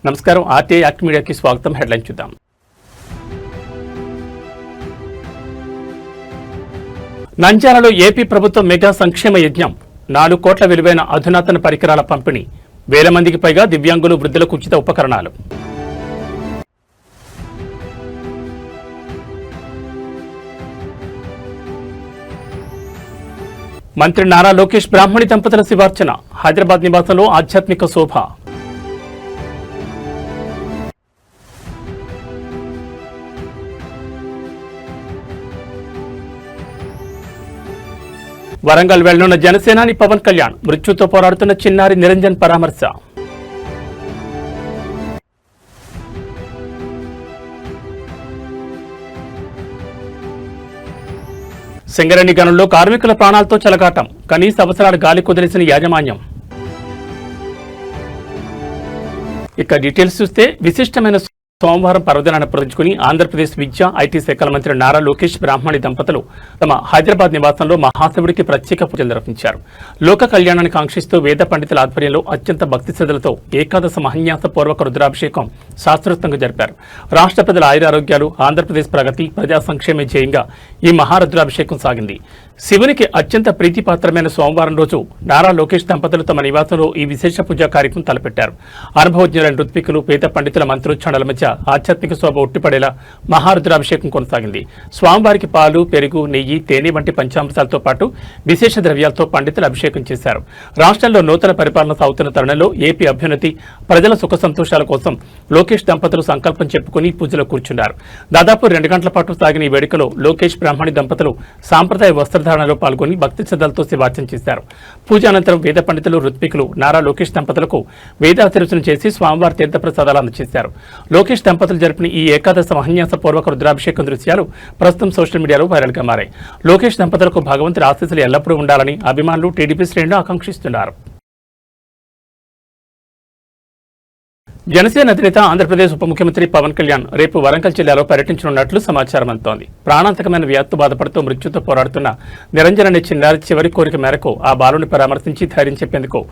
నమస్కారం. RTI act మీడియాకి స్వాగతం. హెడ్లైన్ చూద్దాం. నంద్యాలలో ఏపీ ప్రభుత్వం మెగా సంక్షేమ యజ్ఞం. 4 కోట్ల విలువైన అధునాతన పరికరాల పంపిణీ. వేల మందికి పైగా దివ్యాంగులు, వృద్ధులకు ఉచిత ఉపకరణాలు. మంత్రి నారా లోకేష్ బ్రాహ్మణి దంపతుల శివార్చన. హైదరాబాద్ నివాసంలో ఆధ్యాత్మిక శోభ. వరంగల్ వెళ్లనున్న జనసేనాని పవన్ కళ్యాణ్. మృత్యుతో పోరాడుతున్న చిన్నారి నిరంజన్ పరామర్శ. సింగరేణి గనుల్లో కార్మికుల ప్రాణాలతో చెలగాటం. కనీస అవసరాలు గాలి కుదిరేసిన యాజమాన్యం. ఇక డీటెయిల్స్ చూస్తే, విశిష్టమైన సోమవారం పర్వదినాన్ని పురస్కరించుకుని ఆంధ్రప్రదేశ్ విద్యా, ఐటీ శాఖల మంత్రి నారా లోకేష్ బ్రాహ్మణి దంపతులు తమ హైదరాబాద్ నివాసంలో మహాశివుడికి ప్రత్యేక పూజలు నిర్వహించారు. లోక కళ్యాణాన్ని కాంక్షిస్తూ వేద పండితుల ఆధ్వర్యంలో అత్యంత భక్తి శ్రద్ధలతో ఏకాదశ మహన్యాస పూర్వక రుద్రాభిషేకం శాస్త్రోక్తంగా జరిపారు. రాష్ట్ర ప్రజల ఆయురారోగ్యాలు, ఆంధ్రప్రదేశ్ ప్రగతి, ప్రజా సంక్షేమ ధ్యేయంగా ఈ మహారుద్రాభిషేకం సాగింది. శివునికి అత్యంత ప్రీతిపాత్రమైన సోమవారం రోజు నారా లోకేష్ దంపతులు తమ నివాసంలో ఈ విశేష పూజా కార్యక్రమం తలపెట్టారు. అనుభవజ్ఞులైన ఋత్వికులు, వేద పండితుల మంత్రోచ్చారణల మధ్య ఆధ్యాత్మిక శోభ ఉట్టిపడేలా మహారుద్రాభిషేకం కొనసాగింది. స్వామివారికి పాలు, పెరుగు, నెయ్యి, తేనె వంటి పంచామృతాలతో పాటు విశేష ద్రవ్యాలతో పండితులు అభిషేకం చేశారు. రాష్ట్రంలో నూతన పరిపాలన సాగుతున్న తరుణంలో ఏపీ అభ్యున్నతి, ప్రజల సుఖ సంతోషాల కోసం లోకేష్ దంపతులు సంకల్పం చెప్పుకుని పూజలో కూర్చున్నారు. దాదాపు 2 గంటల పాటు సాగిన ఈ వేడుకలో లోకేష్ బ్రాహ్మణి దంపతులు సాంప్రదాయ వస్త్రధారణలో పాల్గొని భక్తి శ్రద్ధలతో శివార్చన చేశారు. పూజ అనంతరం వేద పండితులు, ఋత్వికులు నారా లోకేష్ దంపతులకు వేదాశీర్వచనం చేసి స్వామివారి తీర్థప్రసాదాలు అందజేశారు. లోకేష్ దంపతులు జరిపిన ఈ ఏకాదశ మహన్యాస పూర్వక రుద్రాభిషేకం దృశ్యాలు ప్రస్తుతం సోషల్ మీడియాలో వైరల్ గా మారాయి. లోకేష్ దంపతులకు భగవంతుడి ఆశీస్సులు ఎల్లప్పుడూ ఉండాలని అభిమానులు, టీడీపీ శ్రేణులు ఆకాంక్షిస్తున్నారు. జనసేన అధినేత, ఆంధ్రప్రదేశ్ ఉప ముఖ్యమంత్రి పవన్ కళ్యాణ్ రేపు వరంగల్ జిల్లాలో పర్యటించనున్నట్లు సమాచారం అందుతోంది. ప్రాణాంతకమైన వ్యాధితో బాధపడుతూ మృత్యుతో పోరాడుతున్న నిరంజన్ అనే చిన్నారి చివరి కోరిక మేరకు ఆ బాలుని పరామర్శించి ధైర్యం చెప్పేందుకు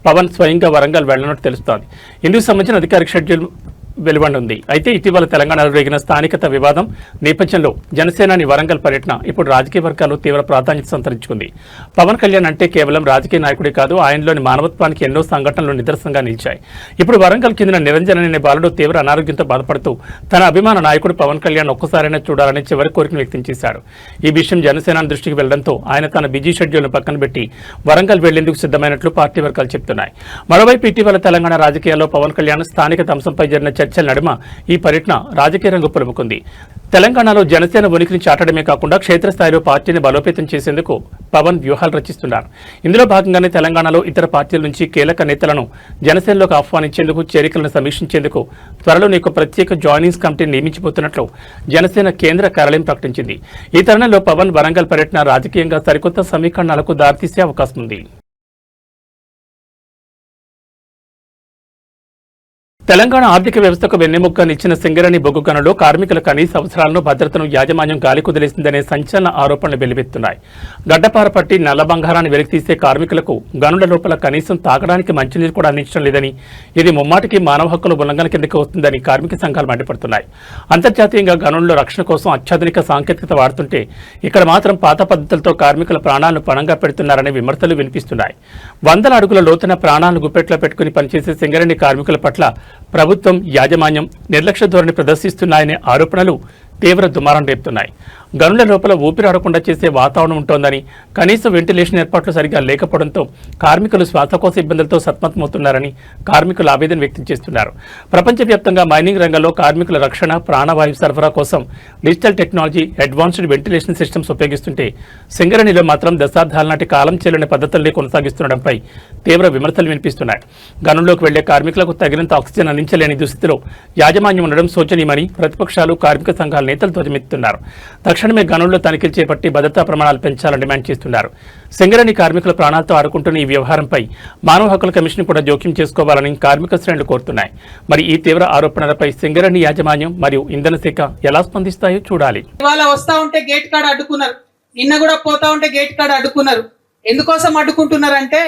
పవన్ స్వయంగా వరంగల్ వెళ్లనున్నట్టు తెలుస్తోంది. ఇందుకు సంబంధించిన అధికారిక షెడ్యూల్ వెలువడింది. అయితే ఇటీవల తెలంగాణలో రేగిన స్థానికత వివాదం నేపథ్యంలో జనసేనాని వరంగల్ పర్యటన ఇప్పుడు రాజకీయ వర్గాల్లో తీవ్ర ప్రాధాన్యత సంతరించుకుంది. పవన్ కళ్యాణ్ అంటే కేవలం రాజకీయ నాయకుడే కాదు, ఆయనలోని మానవత్వానికి ఎన్నో సంఘటనలు నిదర్శనంగా నిలిచాయి. ఇప్పుడు వరంగల్ చెందిన నిరంజన్ అనే బాలుడు తీవ్ర అనారోగ్యంతో బాధపడుతూ తన అభిమాన నాయకుడు పవన్ కళ్యాణ్ ఒక్కసారైనా చూడాలని చివరి కోరికను వ్యక్తం చేశాడు. ఈ విషయం జనసేన దృష్టికి వెళ్లడంతో ఆయన తన బిజీ షెడ్యూల్ను పక్కన పెట్టి వరంగల్ వెళ్లేందుకు సిద్ధమైనట్లు పార్టీ వర్గాలు చెబుతున్నాయి. మరోవైపు ఇటీవల తెలంగాణ రాజకీయాల్లో పవన్ కళ్యాణ్ స్థానికత అంశంపై జరిగిన చర్చల నడుమ ఈ పర్యటన రాజకీయ రంగు పులుముకుంది. తెలంగాణలో జనసేన ఉనికిని చాటడమే కాకుండా క్షేత్రస్థాయిలో పార్టీని బలోపేతం చేసేందుకు పవన్ వ్యూహాలు రచిస్తున్నారు. ఇందులో భాగంగానే తెలంగాణలో ఇతర పార్టీల నుంచి కీలక నేతలను జనసేనలోకి ఆహ్వానించేందుకు, చేరికలను సమీక్షించేందుకు త్వరలోనే ఒక ప్రత్యేక జాయినింగ్స్ కమిటీని నియమించబోతున్నట్లు జనసేన కేంద్ర కార్యాలయం ప్రకటించింది. ఈ తరుణంలో పవన్ వరంగల్ పర్యటన రాజకీయంగా సరికొత్త సమీకరణాలకు దారితీసే అవకాశం ఉంది. తెలంగాణ ఆర్థిక వ్యవస్థకు వెన్నెముక నిచ్చిన సింగరేణి బొగ్గు గనుల్లో కార్మికుల కనీస అవసరాలను, భద్రతను యాజమాన్యం గాలి కుదిలేసిందనే సంచలన ఆరోపణలు వెల్లువెత్తున్నాయి. గడ్డపార పట్టి నల్ల బంగారాన్ని వెలికితీసే కార్మికులకు గనుల లోపల కనీసం తాగడానికి మంచినీరు కూడా అందించడం లేదని, ఇది ముమ్మాటికి మానవ హక్కుల ఉల్లంఘన కిందకి వస్తుందని కార్మిక సంఘాలు మండిపడుతున్నాయి. అంతర్జాతీయంగా గనుల్లో రక్షణ కోసం అత్యాధునిక సాంకేతికత వాడుతుంటే ఇక్కడ మాత్రం పాత పద్ధతులతో కార్మికుల ప్రాణాలను పణంగా పెడుతున్నారనే విమర్శలు వినిపిస్తున్నాయి. 100 అడుగుల లోతున ప్రాణాలను గుప్పెట్లో పెట్టుకుని పనిచేసే సింగరేణి కార్మికుల పట్ల ప్రభుత్వం, యాజమాన్యం నిర్లక్ష్య ధోరణి ప్రదర్శిస్తున్నాయనే ఆరోపణలు తీవ్ర దుమారం రేపుతున్నాయి. గనుల లోపల ఊపిరాడకుండా చేసే వాతావరణం ఉంటోందని, కనీస వెంటిలేషన్ ఏర్పాట్లు సరిగా లేకపోవడంతో కార్మికులు శ్వాసకోశ ఇబ్బందులతో సతమతమవుతున్నారని కార్మికులు ఆవేదన వ్యక్తం చేస్తున్నారు. ప్రపంచవ్యాప్తంగా మైనింగ్ రంగంలో కార్మికుల రక్షణ, ప్రాణవాయు సరఫరా కోసం digital technology, advanced ventilation systems ఉపయోగిస్తుంటే సింగరేణిలో మాత్రం దశాబ్దాల నాటి కాలం చెల్లిన పద్ధతుల్ని కొనసాగిస్తుండడంపై తీవ్ర విమర్శలు వినిపిస్తున్నాయి. గనుల్లోకి వెళ్లే కార్మికులకు తగినంత ఆక్సిజన్ అందించలేని దుస్థితిలో యాజమాన్యం ఉండడం శోచనీయమని ప్రతిపక్షాలు, కార్మిక సంఘాల నేతలు ధ్వజమెత్తుతున్నారు. తక్షణమే గనుల్లో తనిఖీలు చేపట్టి భద్రతా ప్రమాణాలు పెంచాలని డిమాండ్ చేస్తున్నారు. సింగరేణి కార్మికుల ప్రాణాలతో ఆడుకుంటున్న ఈ వ్యవహారంపై మానవ హక్కుల కమిషన్ కూడా జోక్యం చేసుకోవాలని కార్మిక శ్రేణులు కోరుతున్నాయి. మరి ఈ తీవ్ర ఆరోపణలపై సింగరేణి యాజమాన్యం మరియు ఇంధన శాఖ ఎలా స్పందిస్తాయో చూడాలి. ఇవాళ వస్తా ఉంటే గేట్ కాడ అడ్డుకున్నారు, నిన్న కూడా పోతా ఉంటే గేట్ కాడ అడ్డుకున్నారు. ఎందుకోసం అడ్డుకుంటున్నారంటే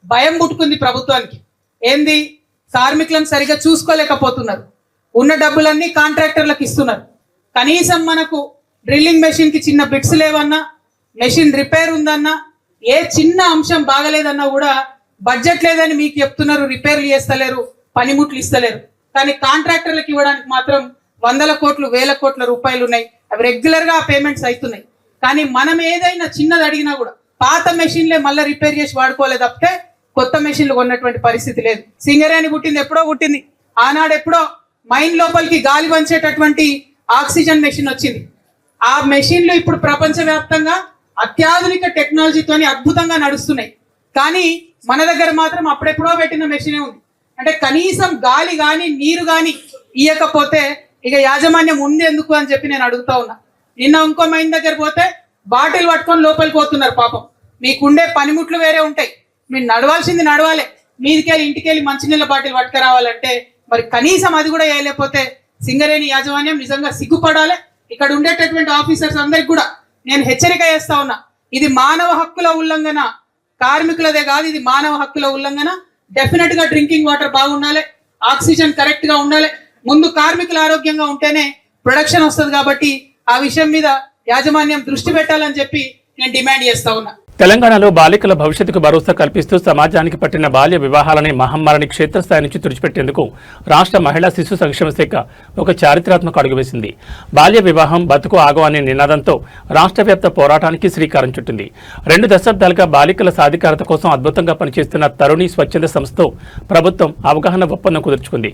భయం పుట్టుకుంది ప్రభుత్వానికి. ఏంది కార్మికులను సరిగా చూసుకోలేకపోతున్నారు. ఉన్న డబ్బులన్నీ కాంట్రాక్టర్లకు ఇస్తున్నారు. కనీసం మనకు డ్రిల్లింగ్ మెషిన్ కి చిన్న బిట్స్ లేవన్నా, మెషిన్ రిపేర్ ఉందన్నా, ఏ చిన్న అంశం బాగలేదన్నా కూడా బడ్జెట్ లేదని మీకు చెప్తున్నారు, రిపేర్లు చేస్తలేరు, పనిముట్లు ఇస్తలేరు. కానీ కాంట్రాక్టర్లకు ఇవ్వడానికి మాత్రం 100 కోట్లు 1000 కోట్ల రూపాయలు ఉన్నాయి. అవి రెగ్యులర్ గా పేమెంట్స్ అవుతున్నాయి. కానీ మనం ఏదైనా చిన్నది అడిగినా కూడా పాత మెషిన్లే మళ్ళీ రిపేర్ చేసి వాడుకోలేదు తప్పితే కొత్త మెషిన్లు కొన్నటువంటి పరిస్థితి లేదు. సింగరేణి పుట్టింది ఎప్పుడో పుట్టింది. ఆనాడు ఎప్పుడో మైన్ లోపలికి గాలి వంచేటటువంటి ఆక్సిజన్ మెషిన్ వచ్చింది. ఆ మెషిన్లు ఇప్పుడు ప్రపంచవ్యాప్తంగా అత్యాధునిక టెక్నాలజీతోని అద్భుతంగా నడుస్తున్నాయి. కానీ మన దగ్గర మాత్రం అప్పుడెప్పుడో పెట్టిన మెషినే ఉంది. అంటే కనీసం గాలి కానీ నీరు కానీ ఇయ్యకపోతే ఇక యాజమాన్యం ఉంది ఎందుకు అని చెప్పి నేను అడుగుతా ఉన్నా. నిన్న ఇంకో మైన్ దగ్గర పోతే బాటిల్ పట్టుకొని లోపలికి పోతున్నారు. పాపం మీకుండే పనిముట్లు వేరే ఉంటాయి, మీరు నడవాల్సింది నడవాలే, మీదికెళ్ళి ఇంటికెళ్ళి మంచినీళ్ళ బాటిల్ పట్టుకురావాలంటే మరి కనీసం అది కూడా వేయలేకపోతే సింగరేణి యాజమాన్యం నిజంగా సిగ్గుపడాలి. ఇక్కడ ఉండేటటువంటి ఆఫీసర్స్ అందరికి కూడా నేను హెచ్చరిక చేస్తా ఉన్నా, ఇది మానవ హక్కుల ఉల్లంఘన, కార్మికులదే కాదు, ఇది మానవ హక్కుల ఉల్లంఘన. డెఫినెట్ గా డ్రింకింగ్ వాటర్ బాగుండాలి, ఆక్సిజన్ కరెక్ట్ గా ఉండాలి. ముందు కార్మికులు ఆరోగ్యంగా ఉంటేనే ప్రొడక్షన్ వస్తుంది. కాబట్టి ఆ విషయం మీద యాజమాన్యం దృష్టి పెట్టాలని చెప్పి నేను డిమాండ్ చేస్తా ఉన్నా. తెలంగాణలో బాలికల భవిష్యత్తుకు భరోసా కల్పిస్తూ సమాజానికి పట్టిన బాల్య వివాహాలనే మహమ్మారిని క్షేత్రస్థాయి నుంచి తుడిచిపెట్టేందుకు రాష్ట్ర మహిళా శిశు సంక్షేమ శాఖ ఒక చారిత్రాత్మక అడుగు వేసింది. బాల్య వివాహం బతుకు ఆగో అనే నినాదంతో రాష్ట్ర వ్యాప్త పోరాటానికి శ్రీకారం చుట్టింది. 2 దశాబ్దాలుగా బాలికల సాధికారత కోసం అద్భుతంగా పనిచేస్తున్న తరుణి స్వచ్ఛంద సంస్థతో ప్రభుత్వం అవగాహన ఒప్పందం కుదుర్చుకుంది.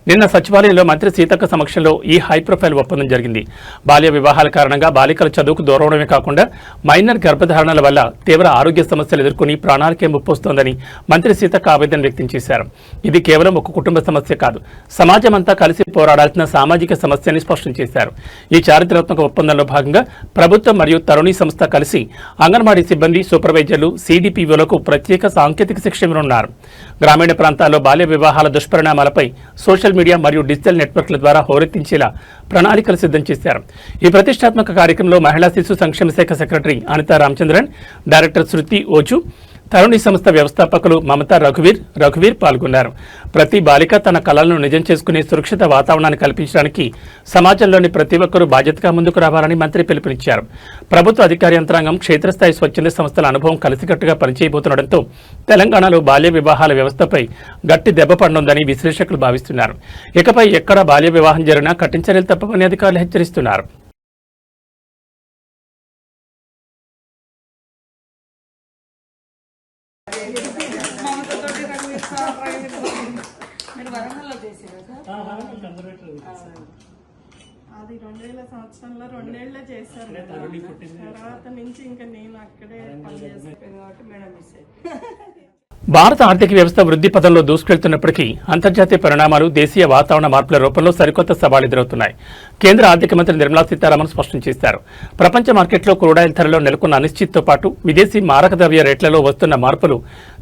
నిన్న సచివాలయంలో మంత్రి సీతక్క సమక్షంలో ఈ హైప్రొఫైల్ ఒప్పందం జరిగింది. బాల్య వివాహాల కారణంగా బాలికల చదువుకు దూరవడమే కాకుండా మైనర్ గర్భధారణల వల్ల తీవ్ర ఆరోగ్య సమస్యలు ఎదుర్కొని ప్రాణాలకే ముప్పొస్తోందని మంత్రి సీతక్క ఆవేదన వ్యక్తం చేశారు. ఇది కేవలం ఒక కుటుంబ సమస్య కాదు, సమాజమంతా కలిసి పోరాడాల్సిన సామాజిక సమస్య అని స్పష్టం చేశారు. ఈ చారిత్రాత్మక ఒప్పందంలో భాగంగా ప్రభుత్వం మరియు తరుణి సంస్థ కలిసి అంగన్వాడీ సిబ్బంది, సూపర్వైజర్లు, సిడిపిఓలకు ప్రత్యేక సాంకేతిక శిక్షణ ఇవ్వనున్నారు. గ్రామీణ ప్రాంతాల్లో బాల్య వివాహాల దుష్పరిణామాలపై సోషల్ మీడియా మరియు డిజిటల్ నెట్వర్క్ల ద్వారా హోరెత్తించేలా ప్రణాళికలు సిద్ధం చేశారు. ఈ ప్రతిష్టాత్మక కార్యక్రమంలో మహిళా శిశు సంక్షేమ శాఖ సెక్రటరీ అనితా రామచంద్రన్, డైరెక్టర్ శృతి ఓజు, తరుణి సంస్థ వ్యవస్థాపకులు మమతా రఘువీర్ పాల్గొన్నారు. ప్రతి బాలిక తన కలలను నిజం చేసుకునే సురక్షిత వాతావరణాన్ని కల్పించడానికి సమాజంలోని ప్రతి ఒక్కరూ బాధ్యతగా ముందుకు రావాలని మంత్రి పిలుపునిచ్చారు. ప్రభుత్వ అధికార యంత్రాంగం, క్షేత్రస్థాయి స్వచ్ఛంద సంస్థల అనుభవం కలిసికట్టుగా పనిచేయబోతుండటంతో తెలంగాణలో బాల్య వివాహాల వ్యవస్థపై గట్టి దెబ్బ పడనుందని విశ్లేషకులు భావిస్తున్నారు. ఇకపై ఎక్కడ బాల్య వివాహం జరిగినా కఠిన చర్యలు తప్పవని అధికారులు హెచ్చరిస్తున్నారు. అది 2000 సంవత్సరంలో 2 ఏళ్ళే చేశారు. తర్వాత నుంచి ఇంకా నేను అక్కడే పనిచేస్తాను కాబట్టి మేడం మిస్ అయ్యింది. భారత ఆర్థిక వ్యవస్థ వృద్ధి పథంలో దూసుకెళ్తున్నప్పటికీ అంతర్జాతీయ పరిణామాలు, దేశీయ వాతావరణ మార్పుల రూపంలో సరికొత్త సవాళ్లు ఎదురవుతున్నాయి. కేంద్ర ఆర్థిక మంత్రి నిర్మలా సీతారామన్ స్పష్టం చేశారు. ప్రపంచ మార్కెట్లో క్రూడాయిల్ ధరలో నెలకొన్న అనిశ్చితితో పాటు విదేశీ మారక ద్రవ్య రేట్లలో వస్తున్న మార్పులు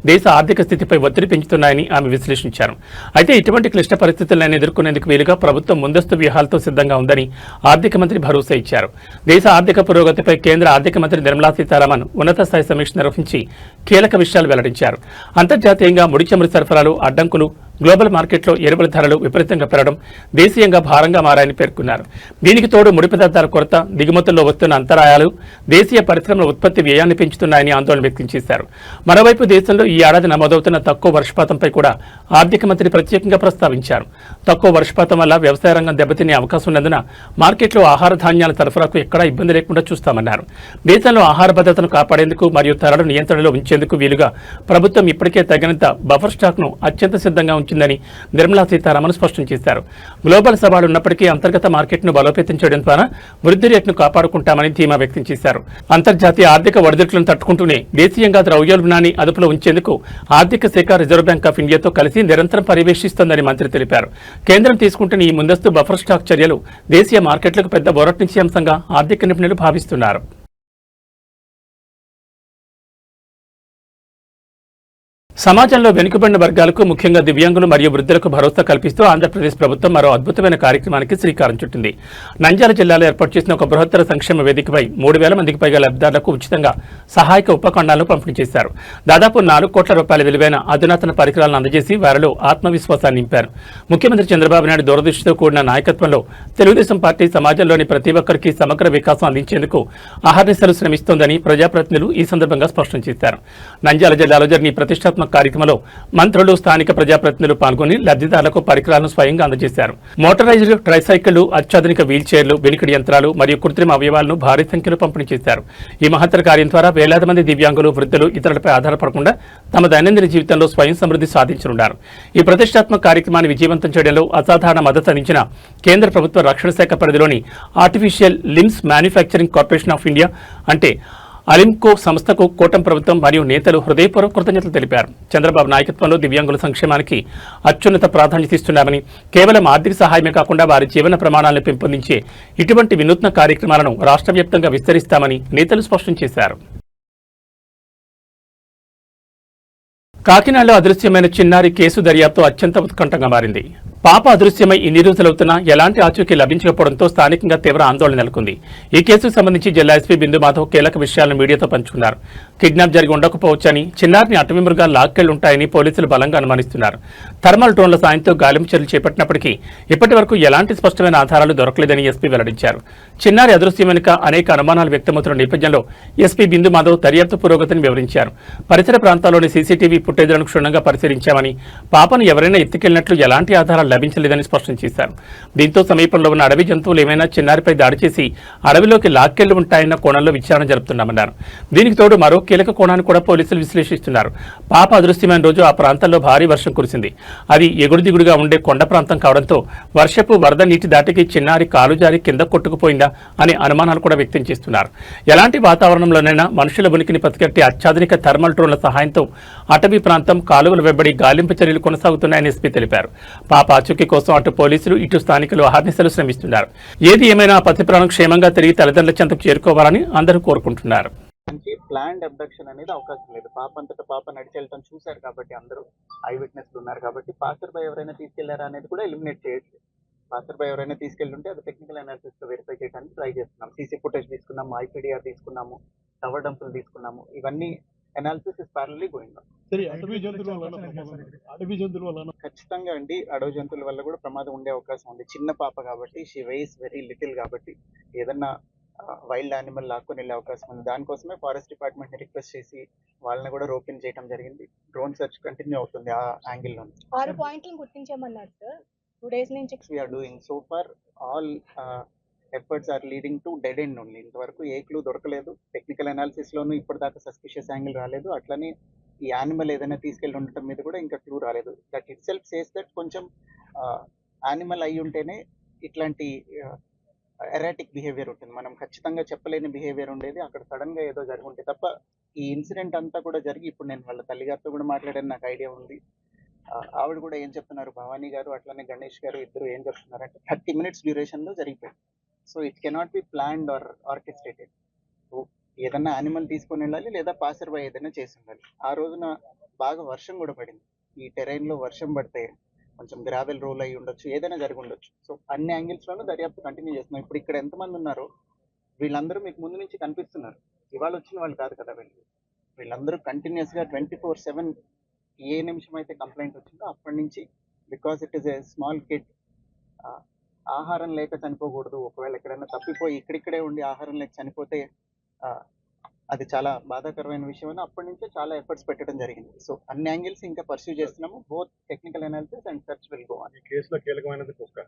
దేశ ఆర్థిక స్థితిపై ఒత్తిడి పెంచుతున్నాయని ఆమె విశ్లేషించారు. అయితే ఇటువంటి క్లిష్ట పరిస్థితులను ఎదుర్కొనేందుకు వీలుగా ప్రభుత్వం ముందస్తు వ్యూహాలతో సిద్ధంగా ఉందని ఆర్థిక మంత్రి భరోసా ఇచ్చారు. దేశ ఆర్థిక పురోగతిపై కేంద్ర ఆర్థిక మంత్రి నిర్మలా సీతారామన్ ఉన్నత స్థాయి సమీక్ష నిర్వహించి కీలక విషయాలు వెల్లడించారు. అంతర్జాతీయంగా ముడి చమురు సరఫరాలు, అడ్డంకులు, గ్లోబల్ మార్కెట్లో ఎరువుల ధరలు విపరీతంగా పెరగడం దేశీయంగా భారంగా మారాయని పేర్కొన్నారు. దీనికి తోడు ముడి పదార్థాల కొరత, దిగుమతుల్లో వస్తున్న అంతరాయాలు దేశీయ పరిశ్రమల ఉత్పత్తి వ్యయాన్ని పెంచుతున్నాయని ఆందోళన వ్యక్తం చేశారు. మరోవైపు దేశంలో ఈ ఏడాది నమోదవుతున్న తక్కువ వర్షపాతంపై కూడా ఆర్థిక మంత్రి ప్రత్యేకంగా ప్రస్తావించారు. తక్కువ వర్షపాతం వల్ల వ్యవసాయ రంగం దెబ్బతినే అవకాశం ఉన్నందున మార్కెట్లో ఆహార ధాన్యాల సరఫరాకు ఎక్కడా ఇబ్బంది లేకుండా చూస్తామన్నారు. దేశంలో ఆహార భద్రతను కాపాడేందుకు మరియు ధరల నియంత్రణలో ఉంచేందుకు వీలుగా ప్రభుత్వం ఇప్పటికే తగినంత బఫర్ స్టాక్ను అత్యంత సిద్ధంగా ఉంచిందని నిర్మలా సీతారామన్ స్పష్టం చేశారు. గ్లోబల్ సవాళ్లు ఉన్నప్పటికీ అంతర్గత మార్కెట్ను బలోపేతం చేయడం ద్వారా వృద్ధి రేటును కాపాడుకుంటామని ధీమా వ్యక్తం చేశారు. అంతర్జాతీయ ఆర్థిక ఒడిదుడుకులను తట్టుకుంటూనే దేశీయంగా ద్రవ్యోల్బణాన్ని అదుపులో ఉంచేందుకు ఆర్థిక శాఖ రిజర్వ్ బ్యాంక్ ఆఫ్ ఇండియాతో కలిసి నిరంతరం పర్యవేక్షిస్తోందని మంత్రి తెలిపారు. కేంద్రం తీసుకుంటున్న ఈ ముందస్తు బఫర్ స్టాక్ చర్యలు దేశీయ మార్కెట్లకు పెద్ద ఊరటనిచ్చే అంశంగా ఆర్థిక నిపుణులు భావిస్తున్నారు. సమాజంలో వెనుకబడిన వర్గాలకు ముఖ్యంగా దివ్యాంగులు మరియు వృద్ధులకు భరోసా కల్పిస్తూ ఆంధ్రప్రదేశ్ ప్రభుత్వం మరో అద్భుతమైన కార్యక్రమానికి శ్రీకారం చుట్టింది. నంద్యాల జిల్లాలో ఏర్పాటు చేసిన ఒక బృహత్తర సంక్షేమ వేదికపై 3,000 మందికి పైగా లబ్ధిదారులకు ఉచితంగా సహాయక ఉపకరణాలను పంపిణీ చేశారు. దాదాపు 4 కోట్ల రూపాయల విలువైన అధునాతన పరికరాలను అందజేసి వారిలో ఆత్మవిశ్వాసాన్ని నింపారు. ముఖ్యమంత్రి చంద్రబాబు నాయుడు దూరదృష్టితో కూడిన నాయకత్వంలో తెలుగుదేశం పార్టీ సమాజంలోని ప్రతి ఒక్కరికి సమగ్ర వికాసం అందించేందుకు అహర్నిశలు శ్రమిస్తోందని ప్రజాప్రతినిధులు ఈ సందర్భంగా స్పష్టం చేశారు. నంద్యాల జిల్లాలో జరిగిన ప్రతిష్టాత్మక కార్యక్రమంలో మంత్రులు, స్థానిక ప్రజాప్రతినిధులు పాల్గొని లబ్ధిదారులకు పరికరాలను స్వయంగా అందజేశారు. మోటరైజ్డ్ ట్రైసైకిళ్లు, అత్యాధునిక వీల్ చైర్లు, వెనుకడి యంత్రాలు మరియు కృత్రిమ అవయవాలను భారీ సంఖ్యలో పంపిణీ చేశారు. ఈ మహత్తర కార్యం ద్వారా వేలాది మంది దివ్యాంగులు, వృద్ధులు ఇతరులపై ఆధారపడకుండా తమ దైనందిన జీవితంలో స్వయం సమృద్ధి సాధించనున్నారు. ఈ ప్రతిష్టాత్మక కార్యక్రమాన్ని విజయవంతం చేయడంలో అసాధారణ మద్దతు అందించిన కేంద్ర ప్రభుత్వ రక్షణ శాఖ పరిధిలోని artificial limbs manufacturing corporation of India అంటే అలింకో సంస్థకు కూటమి ప్రభుత్వం మరియు నేతలు హృదయపూర్వక కృతజ్ఞతలు తెలిపారు. చంద్రబాబు నాయకత్వంలో దివ్యాంగుల సంక్షేమానికి అత్యున్నత ప్రాధాన్యత ఇస్తున్నామని, కేవలం ఆర్థిక సహాయమే కాకుండా వారి జీవన ప్రమాణాలను పెంపొందించే ఇటువంటి వినూత్న కార్యక్రమాలను రాష్ట్ర వ్యాప్తంగా విస్తరిస్తామని నేతలు స్పష్టం చేశారు. కాకినాడలో అదృశ్యమైన చిన్నారి కేసు దర్యాప్తు అత్యంత ఉత్కంఠంగా మారింది. పాప అదృశ్యమై ఇన్ని రోజులవుతున్నా ఎలాంటి ఆచూకీ లభించకపోవడంతో స్థానికంగా తీవ్ర ఆందోళన నెలకొంది. ఈ కేసుకు సంబంధించి జిల్లా ఎస్పీ బిందు మాధవ్ కీలక విషయాలను మీడియాతో పంచుకున్నారు. కిడ్నాప్ జరిగి ఉండకపోవచ్చని, చిన్నారిని అటవీ మృగాలు లాక్కెళ్లుంటాయని పోలీసులు బలంగా అనుమానిస్తున్నారు. థర్మల్ డ్రోన్ల సాయంతో గాలింపు చర్యలు చేపట్టినప్పటికీ ఇప్పటి వరకు ఎలాంటి స్పష్టమైన ఆధారాలు దొరకలేదని ఎస్పీ వెల్లడించారు. చిన్నారి అదృశ్యం వెనుక అనేక అనుమానాలు వ్యక్తమవుతున్న నేపథ్యంలో ఎస్పీ బిందు మాధవ్ దర్యాప్తు పురోగతిని వివరించారు. పరిసర ప్రాంతాల్లోని సీసీటీవీ ఫుటేజ్లను క్షుణ్ణంగా పరిశీలించామని, పాపను ఎవరైనా ఎత్తుకెళ్లినట్లు ఎలాంటి ఆధారాలు లభించలేదని స్పష్టం చేశారు. దీంతో సమీపంలో ఉన్న అడవి జంతువులు ఏమైనా చిన్నారిపై దాడి చేసి అడవిలోకి లాక్కెళ్లి ఉంటాయన్న కోణంలో విచారణ జరుపుతున్నామన్నారు. దీనికి తోడు మరో కీలక కోణాన్ని కూడా పోలీసులు విశ్లేషిస్తున్నారు. పాప అదృశ్యమైన రోజు ఆ ప్రాంతంలో భారీ వర్షం కురిసింది. అది ఎగుడు దిగుడుగా ఉండే కొండ ప్రాంతం కావడంతో వర్షపు వరద నీటి దాటికి చిన్నారి కాలు జారి కింద కొట్టుకుపోయిందా అనే అనుమానాలు కూడా వ్యక్తం చేస్తున్నారు. ఎలాంటి వాతావరణంలోనైనా మనుషుల ఉనికిని పసిగట్టే అత్యాధునిక థర్మల్ డ్రోన్ల సహాయంతో అటవీ ప్రాంతం, కాలువల వెంబడి గాలింపు చర్యలు కొనసాగుతున్నాయని ఎస్పీ తెలిపారు. పాప ఆచూకీ కోసం అటు పోలీసులు, ఇటు స్థానికులు అహర్నిశలు శ్రమిస్తున్నారు. ఏది ఏమైనా పసి ప్రాణం క్షేమంగా తిరిగి తల్లిదండ్రుల చెంతకు చేరుకోవాలని అందరూ కోరుకుంటున్నారు. ప్లాన్డ్ అబ్డక్షన్ అనేది అవకాశం లేదు. పాప అంతటా పాప నడిచి వెళ్ళటం చూశారు కాబట్టి, అందరూ ఐ విట్నెస్లు ఉన్నారు కాబట్టి, పాసర్ బై ఎవరైనా తీసుకెళ్లారా అనేది కూడా ఎలిమినేట్ చేయట్లేదు. పాసర్ బై ఎవరైనా తీసుకెళ్తుంటే అది టెక్నికల్ అనాలిసిస్ తో వెరిఫై చేయడానికి ట్రై చేస్తున్నాం. సీసీ ఫుటేజ్ తీసుకున్నాము, ఐపీడీఆర్ తీసుకున్నాము, టవర్ డంపులు తీసుకున్నాము. ఇవన్నీ అనాలిసిస్ ఇస్ ప్యారలీ గోయింగ్ ఆన్. ఖచ్చితంగా అండి, అడవి జంతువుల వల్ల కూడా ప్రమాదం ఉండే అవకాశం ఉంది. చిన్న పాప కాబట్టి, షీ వెయిస్ వెరీ లిటిల్ కాబట్టి ఏదన్నా వైల్డ్ యానిమల్ లాక్కొని వెళ్ళే అవకాశం ఉంది. దానికోసమే ఫారెస్ట్ డిపార్ట్మెంట్ ని రిక్వెస్ట్ చేసి వాళ్ళని కూడా రోపిన్ చేయడం జరిగింది. డ్రోన్ సెర్చ్ కంటిన్యూ అవుతుంది ఆ యాంగిల్ లో. 6 పాయింట్లు గుర్తించామన్నారు సార్ 2 days నుంచి. We are doing so far all efforts are leading to dead end only. ఇంతవరకు ఏ క్లూ దొరకలేదు. టెక్నికల్ అనాలిసిస్ లోనూ ఇప్పటిదాకా సస్పిషియస్ యాంగిల్ రాలేదు. అట్లనే ఈ యానిమల్ ఏదైనా తీసుకెళ్ళి ఉండటం మీద కూడా ఇంకా క్లూ రాలేదు. That it self says that కొంచెం యానిమల్ అయి ఉంటేనే ఇట్లాంటి ఎరాటిక్ బిహేవియర్ ఉంటుంది. మనం ఖచ్చితంగా చెప్పలేని బిహేవియర్ ఉండేది. అక్కడ సడన్ గా ఏదో జరుగుంటే తప్ప ఈ ఇన్సిడెంట్ అంతా కూడా జరిగి, ఇప్పుడు నేను వాళ్ళ తల్లిగారితో కూడా మాట్లాడాను, నాకు ఐడియా ఉంది. ఆవిడ కూడా ఏం చెప్తున్నారు, భవానీ గారు అట్లనే గణేష్ గారు ఇద్దరు ఏం చెప్తున్నారు అంటే 30 minutes డ్యూరేషన్ లో జరిగిపోయింది. So it cannot be planned or orchestrated. ఏదన్నా యానిమల్ తీసుకొని వెళ్ళాలి, లేదా పాసర్ బై ఏదైనా చేసి ఉండాలి. ఆ రోజున బాగా వర్షం కూడా పడింది. ఈ టెరైన్ లో వర్షం పడితే కొంచెం గ్రావెల్ రోల్ అయ్యి ఉండొచ్చు, ఏదైనా జరిగి ఉండొచ్చు. సో అన్ని యాంగిల్స్ లోనూ దర్యాప్తు కంటిన్యూ చేస్తున్నాం. ఇప్పుడు ఇక్కడ ఎంతమంది ఉన్నారో వీళ్ళందరూ మీకు ముందు నుంచి కనిపిస్తున్నారు. ఇవాళ వచ్చిన వాళ్ళు కాదు కదా వీళ్ళందరూ కంటిన్యూస్ గా 24/7 ఏ నిమిషం అయితే కంప్లైంట్ వచ్చిందో అప్పటి నుంచి, because it is a small kid, ఆహారం లేక చనిపోకూడదు. ఒకవేళ ఎక్కడైనా తప్పిపోయి ఇక్కడిక్కడే ఉండి ఆహారం లేక చనిపోతే అది చాలా బాధాకరమైన విషయం అని అప్పటి నుంచే చాలా ఎఫర్ట్స్ పెట్టడం జరిగింది. సో అన్ని యాంగిల్స్ ఇంకా పర్సూ చేస్తున్నాము. Both technical analysis and search will go on. ఈ కేసులో కీలకమైనది కుక్క.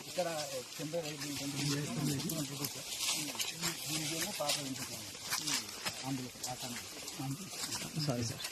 ఇక్కడ సారీ సార్.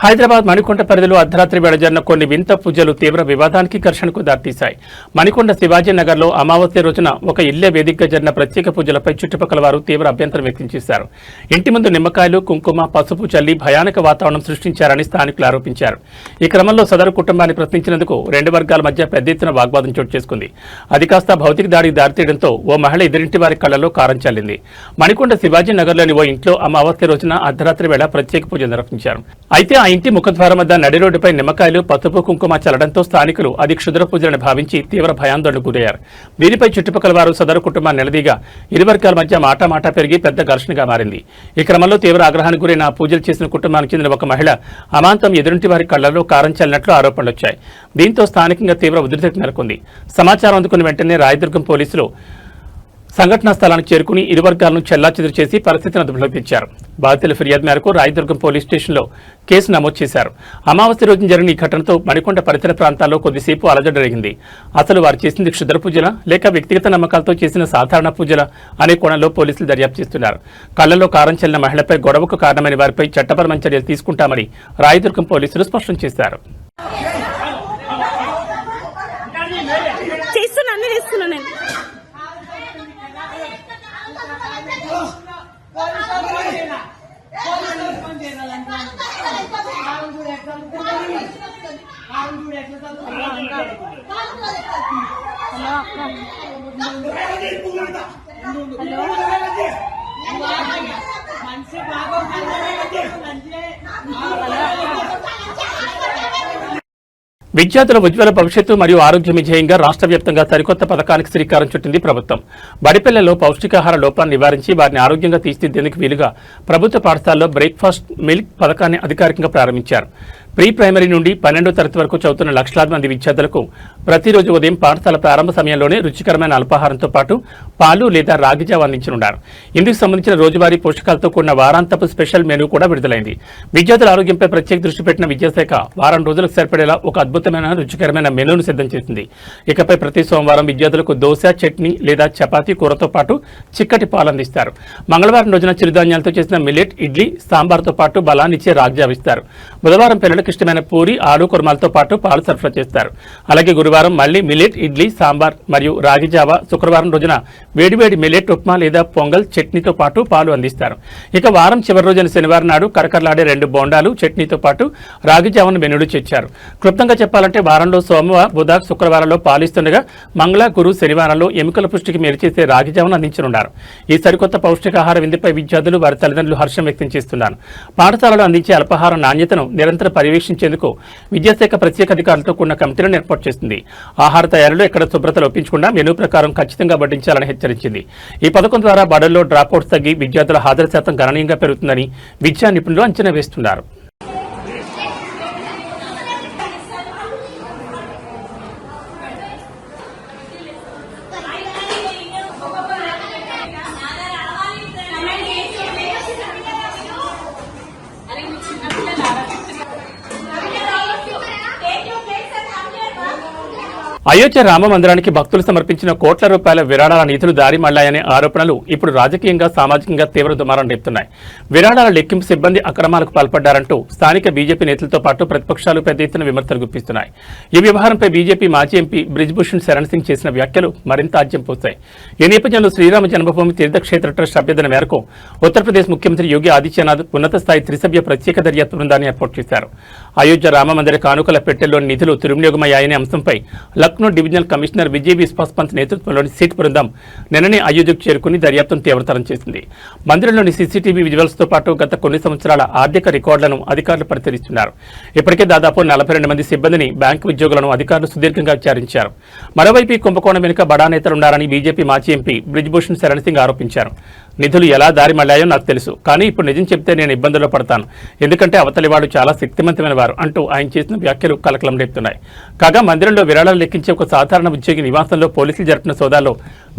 హైదరాబాద్ మణికొండ పరిధిలో అర్ధరాత్రి వేళ జరిగిన కొన్ని వింత పూజలు తీవ్ర వివాదానికి ఘర్షణకు దారితీశాయి. మణికొండ శివాజీ నగర్లో అమావాస్య రోజున ఒక ఇల్లే వేదికగా జరిగిన ప్రత్యేక పూజలపై చుట్టుపక్కల వారు తీవ్ర అభ్యంతరం వ్యక్తం చేశారు. ఇంటి ముందు నిమ్మకాయలు, కుంకుమ, పసుపు చల్లి భయానక వాతావరణం సృష్టించారని స్థానికులు ఆరోపించారు. ఈ క్రమంలో సదరు కుటుంబాన్ని ప్రశ్నించినందుకు రెండు వర్గాల మధ్య పెద్ద ఎత్తున వాగ్వాదం చోటు చేసుకుంది. అది కాస్త భౌతిక దాడికి దారితీయడంతో ఓ మహిళ ఎదురింటి వారి కళ్లలో కారం చల్లింది. మణికొండ శివాజీ నగర్లోని ఓ ఇంట్లో అమావాస్య రోజున అర్ధరాత్రి వేళ ప్రత్యేక పూజలు నిర్వహించారు. అయితే ఆ ఇంటి ముఖద్వారం వద్ద నడి రోడ్డుపై నిమ్మకాయలు, పసుపు, కుంకుమ చల్లడంతో స్థానికులు అది క్షుద్ర పూజలని భావించి తీవ్ర భయాందోళనకు గురయ్యారు. దీనిపై చుట్టుపక్కల వారు సదరు కుటుంబాన్ని నిలదీగా ఇరు వర్గాల మధ్య మాటా పెరిగి పెద్ద ఘర్షణగా మారింది. ఈ క్రమంలో తీవ్ర ఆగ్రహానికి గురైన పూజలు చేసిన కుటుంబానికి చెందిన ఒక మహిళ అమాంతం ఎదురింటి వారి కళ్లలో కారం చల్లినట్లు ఆరోపణలు వచ్చాయి. దీంతో స్థానికంగా తీవ్ర ఉద్రిక్తత నెలకొంది. సమాచారం అందుకున్న వెంటనే రాయదుర్గం పోలీసులు సంఘటనా స్థలానికి చేరుకుని ఇరు వర్గాలను చెల్లాచెదురు చేసి పరిస్థితిని అదుపులోకి తెచ్చారు. బాధితుల ఫిర్యాదు మేరకు రాయదుర్గం పోలీస్ స్టేషన్లో కేసు నమోదు చేశారు. అమావాస్య రోజున జరిగిన ఈ ఘటనతో మణికొండ పరిసర ప్రాంతాల్లో కొద్దిసేపు అలజడి జరిగింది. అసలు వారు చేసింది క్షుద్ర పూజల లేక వ్యక్తిగత నమ్మకాలతో చేసిన సాధారణ పూజల అనే కోణంలో పోలీసులు దర్యాప్తు చేస్తున్నారు. కళ్లలో కారం చల్లిన మహిళపై గొడవకు కారణమైన వారిపై చట్టపరమైన చర్యలు తీసుకుంటామని రాయదుర్గం పోలీసులు స్పష్టం చేశారు. విద్యార్థుల ఉజ్వల భవిష్యత్తు మరియు ఆరోగ్యం విజయంగా రాష్ట్ర వ్యాప్తంగా సరికొత్త పథకానికి శ్రీకారం చుట్టింది ప్రభుత్వం. బడిపిల్లల్లో పౌష్టికాహార లోపాన్ని నివారించి వారిని ఆరోగ్యంగా తీర్చిదిద్దేందుకు వీలుగా ప్రభుత్వ పాఠశాలలో బ్రేక్ఫాస్ట్ మిల్క్ పథకాన్ని అధికారికంగా ప్రారంభించారు. ప్రీ ప్రైమరీ నుండి 12వ తరగతి వరకు చదువుతున్న లక్షలాది మంది విద్యార్థులకు ప్రతిరోజు ఉదయం పాఠశాల ప్రారంభ సమయంలోనే రుచికరమైన అల్పాహారంతో పాటు పాలు లేదా రాగి జావ అందించనున్నారు. ఇందుకు సంబంధించిన రోజువారీ పోషకాలతో కూడిన వారాంతపు స్పెషల్ మెనూ కూడా విడుదలైంది. విద్యార్థుల ఆరోగ్యంపై ప్రత్యేక దృష్టి పెట్టిన విద్యాశాఖ వారం రోజులకు సరిపడేలా ఒక అద్భుతమైన రుచికరమైన మెనూను సిద్ధం చేసింది. ఇకపై ప్రతి సోమవారం విద్యార్థులకు దోశ, చట్నీ లేదా చపాతీ కూరతో పాటు చిక్కటి పాలు అందిస్తారు. మంగళవారం రోజున చిరుధాన్యాలతో చేసిన మిల్లెట్ ఇడ్లీ, సాంబార్తో పాటు బలాన్నిచ్చే రాగి జావ ఇస్తారు. బుధవారం పిల్లలకు ఇష్టమైన పూరి, ఆలు కుర్మాలతో పాటు పాలు సరఫరా చేస్తారు. అలాగే గురువారం మళ్లీ మిల్లెట్ ఇడ్లీ, సాంబార్ మరియు రాగి జావ, శుక్రవారం రోజున వేడివేడి మిల్లెట్ ఉప్మా లేదా పొంగల్ చట్నీతో పాటు పాలు అందిస్తారు. ఇక వారం చివరి రోజున శనివారం నాడు కరకరలాడే 2 బోండాలు చట్నీతో పాటు రాగి జావను మెనూలు చేర్చారు. క్లుప్తంగా చెప్పాలంటే వారంలో సోమ, బుధ, శుక్రవారంలో పాలు ఇస్తుండగా మంగళ, గురు, శనివారంలో ఎముకల పుష్టికి మేలు చేసే రాగి జావను అందించనున్నారు. ఈ సరికొత్త పౌష్టికాహార విందుపై విద్యార్థులు, వారి తల్లిదండ్రులు హర్షం వ్యక్తం చేస్తున్నారు. పాఠశాలలో అందించే అల్పాహార నాణ్యతను నిరంతర పర్యవేక్షించేందుకు విద్యాశాఖ ప్రత్యేక అధికారులతో కూడిన కమిటీలను ఏర్పాటు చేస్తుంది. ఆహార తయారీలో ఎక్కడ శుభ్రత లోపించకుండా మెనూ ప్రకారం ఖచ్చితంగా వడ్డించాలని హెచ్చరించింది. ఈ పథకం ద్వారా బడుల్లో డ్రాప్అవుట్స్ తగ్గి విద్యార్థుల హాజరు శాతం గణనీయంగా పెరుగుతుందని విద్యా నిపుణులు అంచనా వేస్తున్నారు. అయోధ్య రామ మందిరానికి భక్తులు సమర్పించిన కోట్ల రూపాయల విరాళాల నిధులు దారి మళ్లాయనే ఆరోపణలు ఇప్పుడు రాజకీయంగా, సామాజికంగా తీవ్ర దుమారం రేపుతున్నాయి. విరాళాల లెక్కింపు సిబ్బంది అక్రమాలకు పాల్పడ్డారంటూ స్థానిక బీజేపీ నేతలతో పాటు ప్రతిపక్షాలు పెద్ద ఎత్తున విమర్శలు గుప్పిస్తున్నాయి. ఈ వ్యవహారంపై బీజేపీ మాజీ ఎంపీ బ్రిజ్భూషణ్ శరణ్ సింగ్ చేసిన వ్యాఖ్యలు మరింత ఆజ్యం పోశాయి. ఈ నేపథ్యంలో శ్రీరామ జన్మభూమి తీర్థక్షేత్ర ట్రస్ట్ అభ్యర్థన మేరకు ఉత్తరప్రదేశ్ ముఖ్యమంత్రి యోగి ఆదిత్యనాథ్ ఉన్నత స్థాయి త్రిసభ్య ప్రత్యేక దర్యాప్తు బృందాన్ని ఏర్పాటు చేశారు. అయోధ్య రామ మందిర కానుకల పెట్టెల్లోని నిధులు దుర్వినియోగమయ్యాయనే అంశంపై లక్నో డివిజనల్ కమిషనర్ విజయ్ విశ్వాస్ పంత్ నేతృత్వంలోని సిట్ బృందం నిన్ననే అయోధ్యకు చేరుకుని దర్యాప్తును తీవ్రతరం చేసింది. మందిరంలోని సీసీటీవీ విజువల్స్ తో పాటు గత కొన్ని సంవత్సరాల ఆర్థిక రికార్డులను అధికారులు పరిశీలిస్తున్నారు. ఇప్పటికే దాదాపు 42 మంది సిబ్బందిని, బ్యాంకు ఉద్యోగులను అధికారులు సుదీర్ఘంగా విచారించారు. మరోవైపు కుంభకోణం వెనుక బడా నేతలున్నారని బీజేపీ మాజీ ఎంపీ బ్రిజ్భూషణ్ శరణ్ సింగ్ ఆరోపించారు. నిధులు ఎలా దారి మళ్లాయో నాకు తెలుసు, కానీ ఇప్పుడు నిజం చెప్తే నేను ఇబ్బందుల్లో పడతాను, ఎందుకంటే అవతలి వాడు చాలా శక్తివంతమైన వారు అంటూ ఆయన చేసిన వ్యాఖ్యలు కలకలం రేపుతున్నాయి. కాగా మందిరంలో విరాళాలు లెక్కించే ఒక సాధారణ ఉద్యోగి నివాసంలో పోలీసులు జరిపిన సోదాల్లో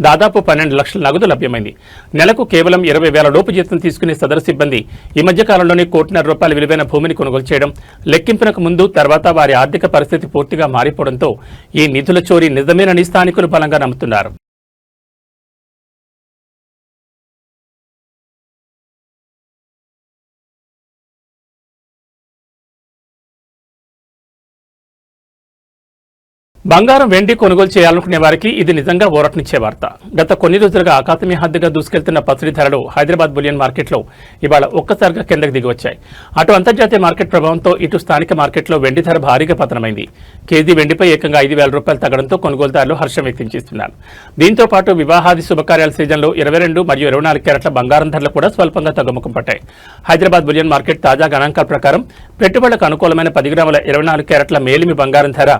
దాదాపు 12 లక్షల నగదు లభ్యమైంది. నెలకు కేవలం 20,000 లోపు జీతం తీసుకునే సదరు సిబ్బంది ఈ మధ్య కాలంలోనే ₹1,50,00,000 విలువైన భూమిని కొనుగోలు చేయడం, లెక్కింపునకు ముందు తర్వాత వారి ఆర్థిక పరిస్థితి పూర్తిగా మారిపోవడంతో ఈ నిధుల చోరీ నిజమేనని స్థానికులు బలంగా నమ్ముతున్నారు. బంగారం, వెండి కొనుగోలు చేయాలనుకునే వారికి ఇది నిజంగా ఊరటనిచ్చే వార్త. గత కొన్ని రోజులుగా ఆకాశమే హద్దుగా దూసుకెళ్తున్న పసిడి ధరలు హైదరాబాద్ బులియన్ మార్కెట్లో ఇవాళ ఒక్కసారిగా కిందకు దిగి వచ్చాయి. అటు అంతర్జాతీయ మార్కెట్ ప్రభావంతో ఇటు స్థానిక మార్కెట్లో వెండి ధర భారీగా పతనమైంది. కేజీ వెండిపై ఏకంగా ₹5,000 తగ్గడంతో కొనుగోలుదారులు హర్షం వ్యక్తం చేస్తున్నారు. దీంతో పాటు వివాహాది శుభకార్యాల సీజన్లో 22 మరియు 24 క్యారెట్ల బంగారం ధరలు కూడా స్వల్పంగా తగ్గుముఖం పట్టాయి. హైదరాబాద్ బులియన్ మార్కెట్ తాజా గణాంకాల ప్రకారం పెట్టుబడులకు అనుకూలమైన 10 గ్రాముల 24 క్యారెట్ల మేలిమి బంగారం ధర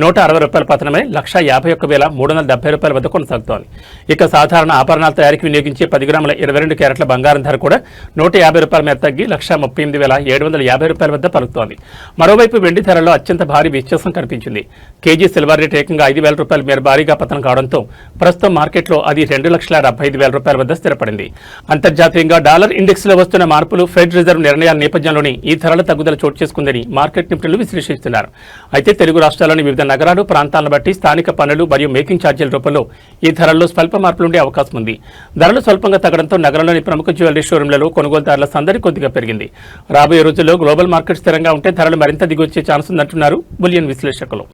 ₹160 పతనమై ₹151,370 వద్ద కొనసాగుతోంది. ఇక సాధారణ ఆభరణాల తయారీకి వినియోగించే 10 గ్రాముల 22 క్యారెట్ల బంగారం ధర కూడా ₹150 మేర తగ్గి ₹138,750 వద్ద పలుకుతోంది. మరోవైపు వెండి ధరలో అత్యంత భారీ వ్యత్యాసం కనిపించింది. కేజీ సిల్వర్ రేట్ ఏకంగా ₹5,000 మేర భారీగా పతనం కావడంతో ప్రస్తుతం మార్కెట్లో అది ₹2,75,000 వద్ద స్థిరపడింది. అంతర్జాతీయంగా డాలర్ ఇండెక్స్ లో వస్తున్న మార్పులు, ఫెడ్ రిజర్వ్ నిర్ణయాల నేపథ్యంలోనే ఈ ధరల తగ్గుదల చోటు చేసుకుందని మార్కెట్ నిపుణులు విశ్లేషిస్తున్నారు. అయితే తెలుగు రాష్ట్రాల్లోని వివిధ నగరాలు, ప్రాంతాలను బట్టి స్థానిక పన్నులు మరియు మేకింగ్ ఛార్జీల రూపంలో ఈ ధరల్లో స్వల్ప మార్పులుండే అవకాశం ఉంది. ధరలు స్వల్పంగా తగ్గడంతో నగరంలోని ప్రముఖ జ్యువెలరీ షోరూంలలో కొనుగోలుదారుల సందడి కొద్దిగా పెరిగింది. రాబోయే రోజుల్లో గ్లోబల్ మార్కెట్ స్థిరంగా ఉంటే ధరలు మరింత దిగొచ్చే ఛాన్స్ ఉందంటున్నారు బులియన్ విశ్లేషకులు.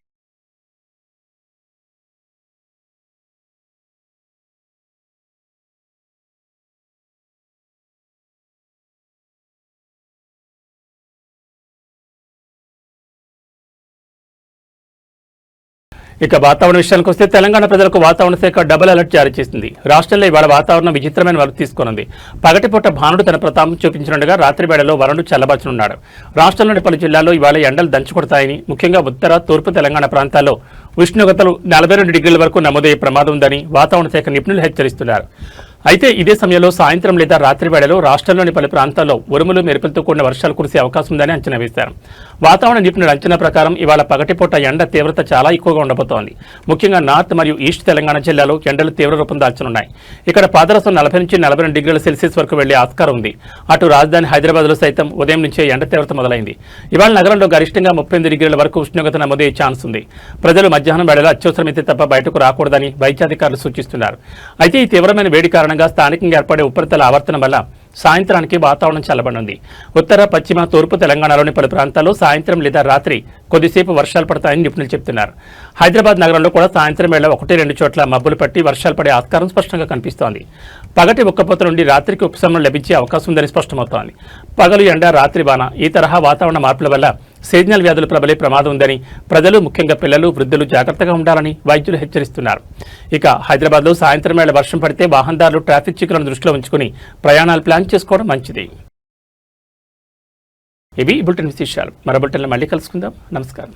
ఇక వాతావరణ విషయానికి వస్తే తెలంగాణ ప్రజలకు వాతావరణ శాఖ డబుల్ అలర్ట్ జారీ చేసింది. రాష్ట్రంలో ఇవాళ వాతావరణం విచిత్రమైన వరకు తీసుకున్నది. పగటిపూట భానుడు తన ప్రతాపం చూపించనుండగా రాత్రి వేళలో వరుణుడు చల్లబరచనున్నాడు. రాష్ట్రంలోని పలు జిల్లాల్లో ఇవాళ ఎండలు దంచుకొడతాయని, ముఖ్యంగా ఉత్తర, తూర్పు తెలంగాణ ప్రాంతాల్లో ఉష్ణోగ్రతలు 42 డిగ్రీల వరకు నమోదయ్యే ప్రమాదం ఉందని వాతావరణ శాఖ నిపుణులు హెచ్చరిస్తున్నారు. అయితే ఇదే సమయంలో సాయంత్రం లేదా రాత్రి వేళలో రాష్ట్రంలోని పలు ప్రాంతాల్లో ఉరుములు, మెరుపులతో కూడిన వర్షాలు కురిసే అవకాశం ఉందని అంచనా వేశారు. వాతావరణ నిపుణుల అంచనా ప్రకారం ఇవాళ పగటిపూట ఎండ తీవ్రత చాలా ఎక్కువగా ఉండబోతోంది. ముఖ్యంగా నార్త్ మరియు ఈస్ట్ తెలంగాణ జిల్లాలో ఎండలు తీవ్ర రూపం దాల్చనున్నాయి. ఇక్కడ పాదరసం 40 నుంచి 42 డిగ్రీల సెల్సియస్ వరకు వెళ్లే ఆస్కారం ఉంది. అటు రాజధాని హైదరాబాద్లో సైతం ఉదయం నుంచే ఎండ తీవ్రత మొదలైంది. ఇవాళ నగరంలో గరిష్టంగా 38 డిగ్రీల వరకు ఉష్ణోగ్రత నమోదయ్యే ఛాన్స్ ఉంది. ప్రజలు మధ్యాహ్నం వేళలో అత్యవసరమైతే తప్ప బయటకు రాకూడదని వైద్యాధికారులు సూచిస్తున్నారు. అయితే ఈ తీవ్రమైన వేడి కారణంగా స్థానికంగా ఏర్పడే ఉపరితల ఆవర్తనం వల్ల సాయంత్రానికి వాతావరణం చల్లబడింది. ఉత్తర, పశ్చిమ, తూర్పు తెలంగాణలోని పలు ప్రాంతాల్లో సాయంత్రం లేదా రాత్రి కొద్దిసేపు వర్షాలు పడతాయని నిపుణులు చెబుతున్నారు. హైదరాబాద్ నగరంలో కూడా సాయంత్రం వేళ 1-2 చోట్ల మబ్బులు పట్టి వర్షాలు పడే ఆస్కారం స్పష్టంగా కనిపిస్తోంది. పగటి ఉక్కపోత నుండి రాత్రికి ఉపశమనం లభించే అవకాశం ఉందని స్పష్టమవుతోంది. పగలు ఎండ, రాత్రి వాన ఈ తరహా వాతావరణ మార్పుల వల్ల సీజనల్ వ్యాధులు ప్రబలే ప్రమాదం ఉందని ప్రజలు, ముఖ్యంగా పిల్లలు, వృద్ధులు జాగ్రత్తగా ఉండాలని వైద్యులు హెచ్చరిస్తున్నారు. ఇక హైదరాబాద్లో సాయంత్రం వేళ వర్షం పడితే వాహనదారులు ట్రాఫిక్ చిక్కులను దృష్టిలో ఉంచుకుని ప్రయాణాలు ప్లాన్ చేసుకోవడం మంచిది. ఇవి బులెటిన్ విశేషాలు. మరో బులెటిన్లో మళ్ళీ కలుసుకుందాం. నమస్కారం.